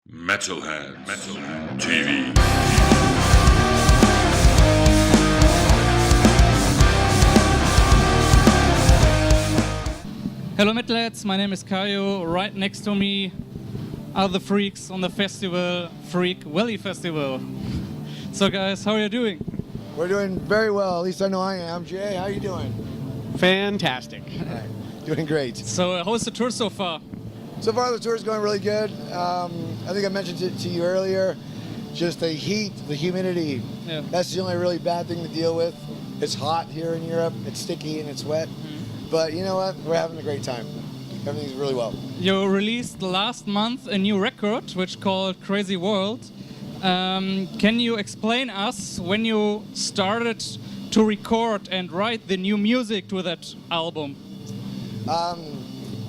Metal-heads.de. Hello Metalheads, my name is Kayo. Right next to me are the Freeks on the festival, Freak Valley Festival. So guys, how are you doing? We're doing very well, at least I know I am. Jay, how are you doing? Fantastic. Right. Doing great. So how's the tour so far? So far the tour is going really good. I think I mentioned it to you earlier, just the heat, the humidity. Yeah. That's the only really bad thing to deal with. It's hot here in Europe, it's sticky and it's wet. But you know what? We're having a great time. Everything's really well. You released last month a new record, which called Crazy World. Can you explain us when you started to record and write the new music to that album?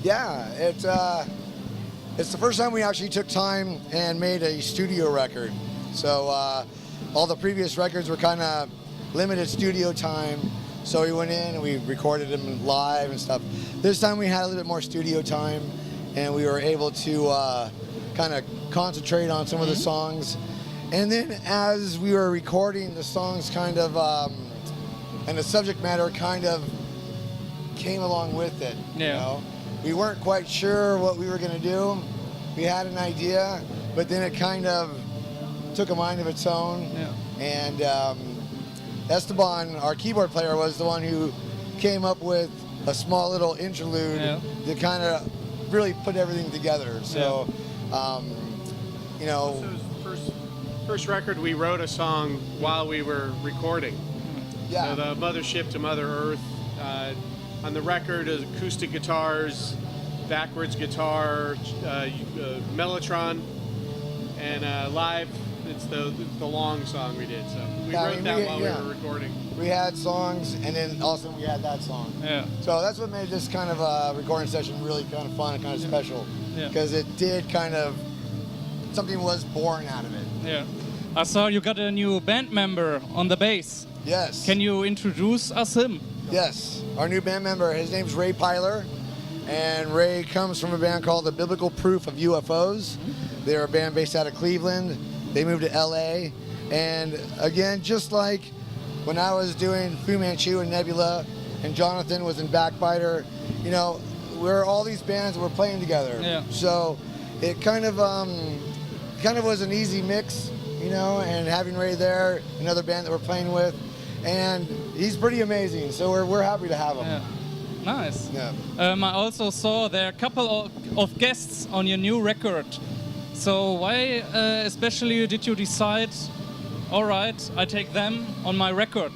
Yeah, it's the first time we actually took time and made a studio record. So all the previous records were kind of limited studio time. So we went in and we recorded them live and stuff. This time we had a little bit more studio time and we were able to kind of concentrate on some of the songs. And then as we were recording, the songs kind of, and the subject matter kind of came along with it. Yeah. You know? We weren't quite sure what we were going to do. We had an idea, but then it kind of took a mind of its own. Yeah. And Esteban, our keyboard player, was the one who came up with a small little interlude to kind of really put everything together. So, you know. So it was the first record we wrote a song while we were recording. Yeah. So the Mothership to Mother Earth. On the record is acoustic guitars, backwards guitar, mellotron, and live. It's the long song we did. So we wrote that while we were recording. We had songs, and then also we had that song. Yeah. So that's what made this kind of recording session really kind of fun and kind of special, because it did kind of, something was born out of it. Yeah. I saw you got a new band member on the bass. Yes. Can you introduce us him? Yes, our new band member, his name's Ray Pyler, and Ray comes from a band called The Biblical Proof of UFOs. They're a band based out of Cleveland. They moved to LA, and again, just like when I was doing Fu Manchu and Nebula, and Jonathan was in Backbiter, you know, we're all these bands that were playing together. Yeah. So it kind of was an easy mix, you know, and having Ray there, another band that we're playing with, and he's pretty amazing. So we're happy to have him. Yeah. Nice. Yeah. I also saw there are a couple of guests on your new record. So why especially did you decide, all right, I take them on my record?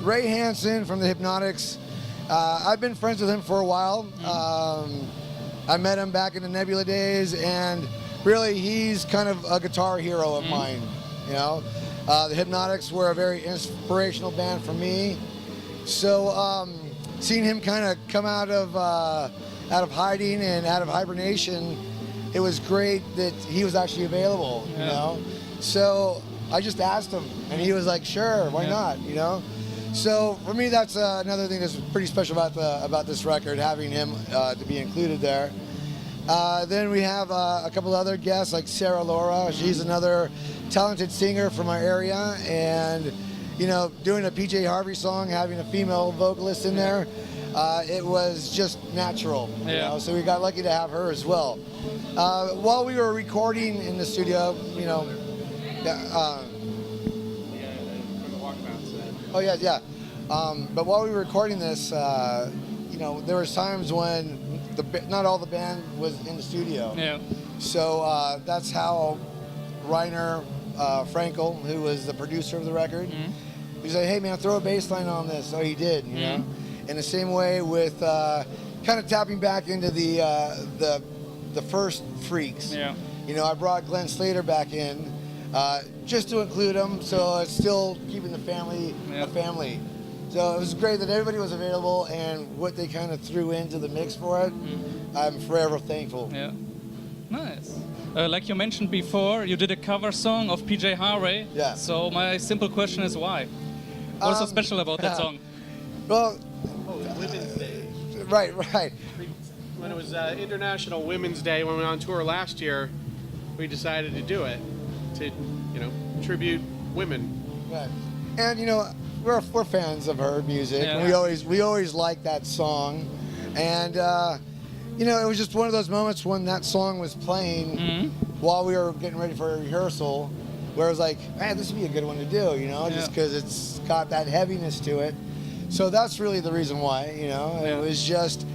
Ray Hansen from the Hypnotics. I've been friends with him for a while. I met him back in the Nebula days, and really he's kind of a guitar hero of mine. You know, the Hypnotics were a very inspirational band for me. So seeing him kind of come out of hiding and out of hibernation, it was great that he was actually available, you know. So I just asked him, and he was like, "Sure, why not?" You know. So for me, that's another thing that's pretty special about this record, having him to be included there. Then we have a couple other guests, like Sarah Laura. She's another talented singer from our area, and you know, doing a PJ Harvey song, having a female vocalist in there, it was just natural. You know? So we got lucky to have her as well. While we were recording in the studio, you know, but while we were recording this, you know, there was times when not all the band was in the studio. Yeah. So that's how Reiner Frankel, who was the producer of the record, he said, "Hey man, throw a bass line on this." So he did, you know. In the same way with kind of tapping back into the first Freaks. Yeah. You know, I brought Glenn Slater back in just to include him, so it's still keeping the family a family. So it was great that everybody was available, and what they kind of threw into the mix for it, I'm forever thankful. Yeah. Nice. Like you mentioned before, you did a cover song of PJ Harvey. Yeah. So my simple question is why? What's so special about that song? Well, Women's Day. Right. When it was International Women's Day, when we went on tour last year, we decided to do it to, you know, tribute women. Right. And we're fans of her music. Yeah. And we always liked that song, and it was just one of those moments when that song was playing while we were getting ready for a rehearsal, where I was like, man, this would be a good one to do, just because it's got that heaviness to it. So that's really the reason why, it was just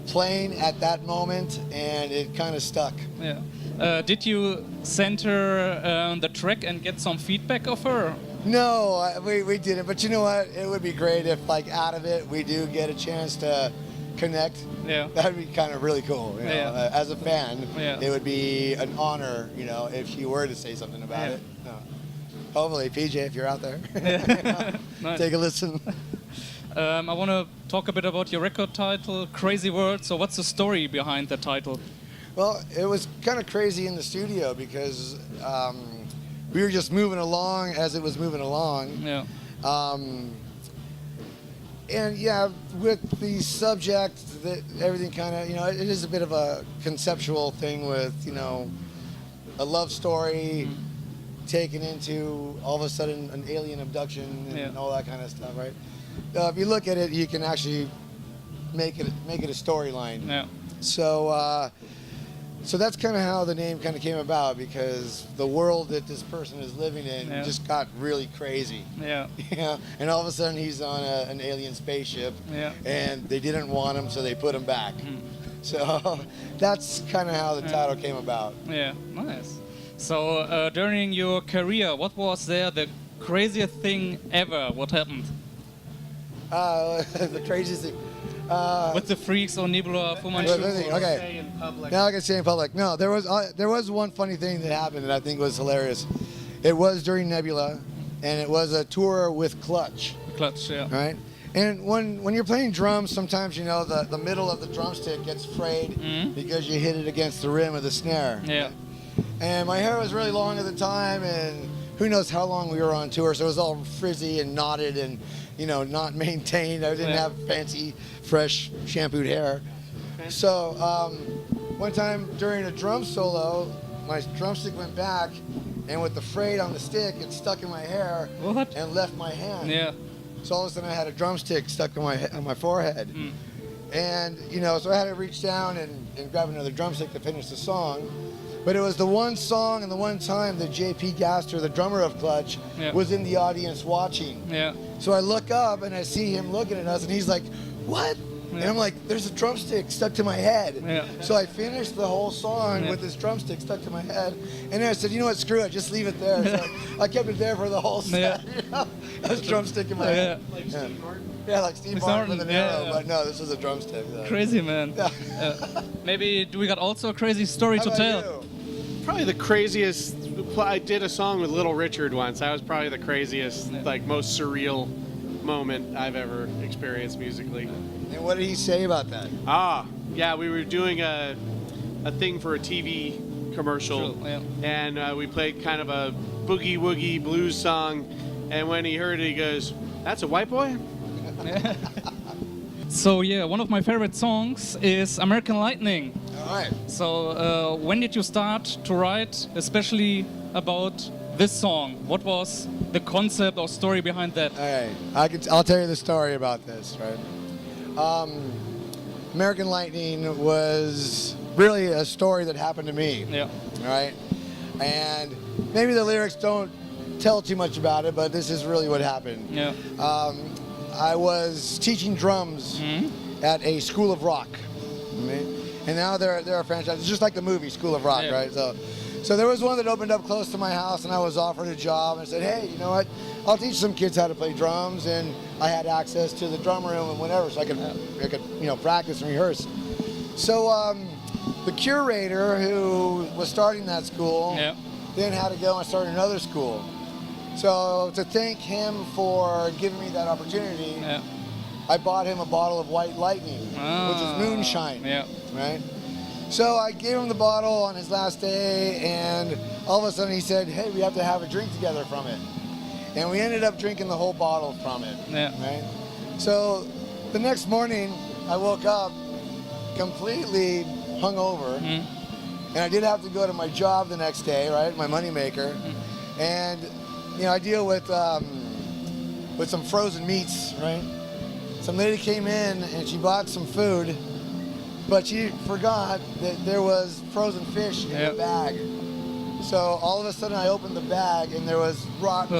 playing at that moment, and it kind of stuck. Yeah. Did you send her the track and get some feedback of her? No, we didn't. But you know what? It would be great if, like, out of it, we do get a chance to connect. Yeah. That would be kind of really cool. As a fan, it would be an honor, if she were to say something about it. Hopefully, PJ, if you're out there, Nice. take a listen. I want to talk a bit about your record title, Crazy World. So what's the story behind the title? Well, it was kind of crazy in the studio because we were just moving along as it was moving along. Yeah. And yeah, with the subject, that everything kind of, it is a bit of a conceptual thing with, a love story taken into all of a sudden an alien abduction and all that kind of stuff, right? If you look at it, you can actually make it a storyline. Yeah. So that's kind of how the name kind of came about, because the world that this person is living in just got really crazy. Yeah. And all of a sudden he's on an alien spaceship, and they didn't want him, so they put him back. So that's kind of how the title came about. Yeah, nice. So during your career, what was there the craziest thing ever? What happened? The craziest thing. With the Freaks or Nebula, Fu Manchu? Okay. Say in public. Now I can say in public. No, there was one funny thing that happened that I think was hilarious. It was during Nebula, and it was a tour with Clutch. Clutch, yeah. Right? And when you're playing drums, sometimes the middle of the drumstick gets frayed because you hit it against the rim of the snare. Yeah. And my hair was really long at the time, and who knows how long we were on tour, so it was all frizzy and knotted and not maintained. I didn't have fancy, fresh, shampooed hair. So one time during a drum solo, my drumstick went back, and with the frayed on the stick, it stuck in my hair and left my hand. Yeah. So all of a sudden I had a drumstick stuck on my forehead. And, so I had to reach down and grab another drumstick to finish the song. But it was the one song and the one time that J.P. Gaster, the drummer of Clutch, was in the audience watching. Yeah. So I look up and I see him looking at us, and he's like, "What?" Yeah. And I'm like, "There's a drumstick stuck to my head." Yeah. So I finished the whole song with this drumstick stuck to my head. And then I said, "You know what, screw it, just leave it there." So I kept it there for the whole set. This drumstick in my head. Like Steve Martin. Yeah, like Steve Martin with an arrow, yeah. but no, this was a drumstick. So. Crazy, man. Maybe we got also a crazy story How to about tell. you? Probably the craziest. I did a song with Little Richard once. That was probably the craziest, most surreal moment I've ever experienced musically. And what did he say about that? Yeah, we were doing a thing for a TV commercial, and we played kind of a boogie woogie blues song, and when he heard it, he goes, "That's a white boy?" So yeah, one of my favorite songs is American Lightning. All right. So when did you start to write, especially about this song? What was the concept or story behind that? All right. I'll tell you the story about this, right? American Lightning was really a story that happened to me. Yeah. Right? And maybe the lyrics don't tell too much about it, but this is really what happened. Yeah. I was teaching drums at a School of Rock. Right? And now they're a franchise. It's just like the movie School of Rock, right? So there was one that opened up close to my house, and I was offered a job, and I said, "Hey, you know what? I'll teach some kids how to play drums," and I had access to the drum room and whatever, so I could practice and rehearse. So the curator who was starting that school then had to go and start another school. So to thank him for giving me that opportunity, I bought him a bottle of White Lightning, which is moonshine. Yeah. Right? So I gave him the bottle on his last day, and all of a sudden he said, "Hey, we have to have a drink together from it." And we ended up drinking the whole bottle from it. Yeah. Right? So the next morning, I woke up completely hungover, and I did have to go to my job the next day, right, my moneymaker, and I deal with some frozen meats, right? Some lady came in and she bought some food, but she forgot that there was frozen fish in the bag. So all of a sudden I opened the bag and there was rotten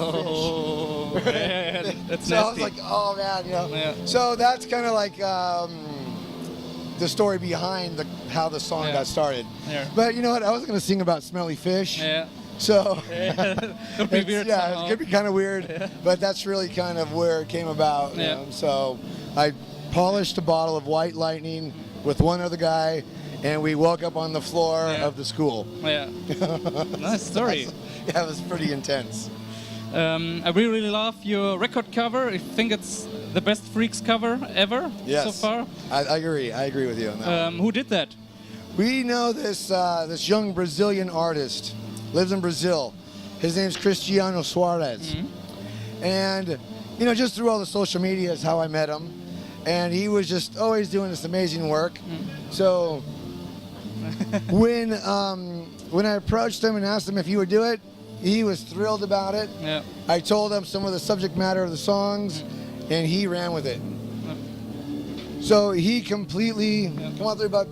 fish. Yeah, that's so nasty. I was like, oh man, Yeah. So that's kind of like the story behind how the song got started. Yeah. But you know what? I wasn't going to sing about smelly fish. Yeah. So It'll be weird somehow. it could be kind of weird, but that's really kind of where it came about. you know. So I polished a bottle of White Lightning with one other guy, and we woke up on the floor of the school. Yeah. Nice story. Yeah, it was pretty intense. I really love your record cover. I think it's the best Freaks cover ever so far. I agree. I agree with you on that. Who did that? We know this young Brazilian artist, lives in Brazil. His name's Cristiano Suarez. And, just through all the social media is how I met him. And he was just always doing this amazing work. So when I approached him and asked him if he would do it, he was thrilled about it. Yeah. I told him some of the subject matter of the songs, and he ran with it. So he completely, come on through, bud.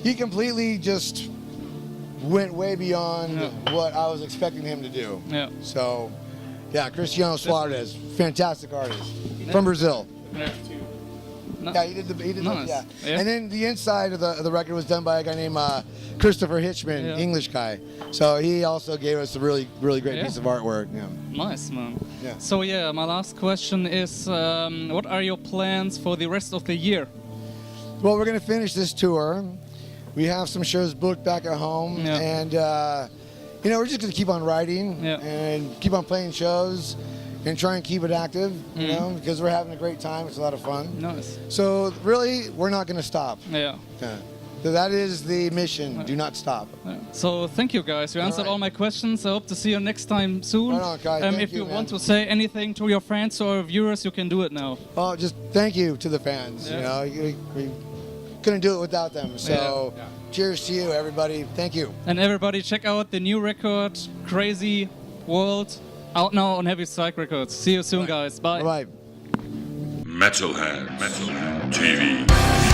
He completely just went way beyond what I was expecting him to do. Yeah. So, Cristiano Suarez, fantastic artist from Brazil. Yeah. Yeah, he did Nice. yeah. Yeah. And then the inside of the record was done by a guy named Christopher Hitchman, English guy. So he also gave us a really great piece of artwork. Yeah. Nice, man. Yeah. So my last question is, what are your plans for the rest of the year? Well, we're gonna finish this tour. We have some shows booked back at home, and we're just gonna keep on writing and keep on playing shows. And try and keep it active, because we're having a great time. It's a lot of fun. Nice. So really, we're not going to stop. Yeah. So that is the mission. Do not stop. So thank you guys. You answered right. all my questions. I hope to see you next time soon. Right on, Kai. Thank if you you, want man. to say anything to your friends or viewers, you can do it now. Well, just thank you to the fans. Yeah. We couldn't do it without them. So cheers to you, everybody. Thank you. And everybody, check out the new record, Crazy World, out now on Heavy Strike Records. See you soon, guys. Bye. Bye-bye. Metal-heads.de